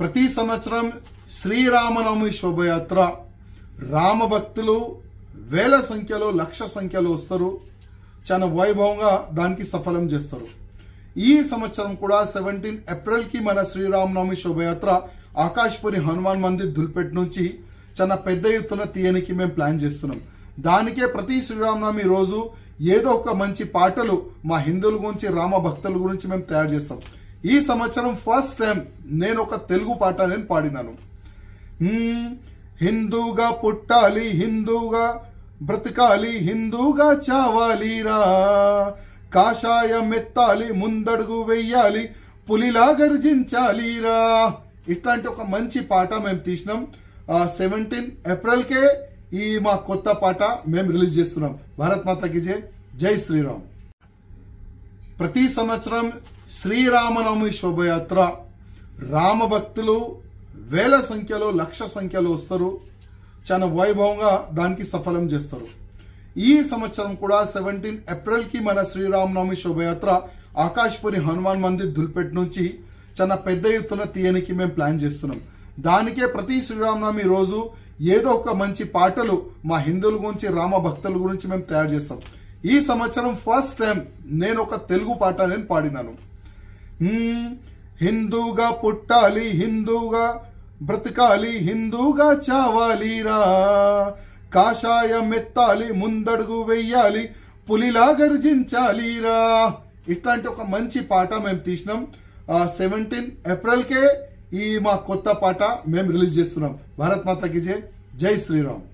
ప్రతి సంవత్సరం శ్రీరామనవమి శోభయాత్ర రామ భక్తులు వేల సంఖ్యలో లక్ష సంఖ్యలో వస్తారు. చాలా వైభవంగా దానికి సఫలం చేస్తారు. ఈ సంవత్సరం కూడా 17 ఏప్రిల్కి మన శ్రీరామనవమి శోభయాత్ర ఆకాశపురి హనుమాన్ మందిర్ దుల్పేట్ నుంచి చాలా పెద్ద ఎత్తున తీయనికి మేము ప్లాన్ చేస్తున్నాం. దానికే ప్రతి శ్రీరామనవమి రోజు ఏదో ఒక మంచి పాటలు మా హిందువుల గురించి రామ భక్తుల గురించి మేము తయారు చేస్తాం. ఈ సంవత్సరం ఫస్ట్ టైం నేను ఒక తెలుగు పాట నేను పాడినాను. హిందూగా పుట్టాలి, హిందూగా బ్రతకాలి, హిందూగా చావాలిరా, కాషాయం ఎత్తాలి, ముందడుగు వెయ్యాలి, పులిలా గర్జించాలిరా. ఇట్లాంటి ఒక మంచి పాట మేము తీసినాం. 17 ఏప్రిల్కే ఈ మా కొత్త పాట మేము రిలీజ్ చేస్తున్నాం. భారత్ మాతాకి జై, జై శ్రీరామ్. ప్రతి సంవత్సరం శ్రీరామనవమి శోభయాత్ర రామ భక్తులు వేల సంఖ్యలో లక్ష సంఖ్యలో వస్తారు. చాలా వైభవంగా దానికి సఫలం చేస్తారు. ఈ సంవత్సరం కూడా 17 ఏప్రిల్కి మన శ్రీరామనవమి శోభయాత్ర ఆకాశపురి హనుమాన్ మందిర్ దుల్పేట్ నుంచి చాలా పెద్ద ఎత్తున తీయనికి మేము ప్లాన్ చేస్తున్నాం. దానికే ప్రతి శ్రీరామనవమి రోజు ఏదో ఒక మంచి పాటలు మా హిందువుల గురించి రామ భక్తుల గురించి మేము తయారు చేస్తాం. ఈ సంవత్సరం ఫస్ట్ టైం నేను ఒక తెలుగు పాట నేను పాడినాను. హిందూగా పుట్టాలి, హిందూగా బ్రతకాలి, హిందూగా చావాలిరా, కాషాయం ఎత్తాలి, ముందడుగు వెయ్యాలి, పులిలా గర్జించాలిరా. ఇట్లాంటి ఒక మంచి పాట మేము తీసినాం. 17 ఏప్రిల్కే ఈ మా కొత్త పాట మేము రిలీజ్ చేస్తున్నాం. భారత్ మాతాకి జై, జై శ్రీరామ్.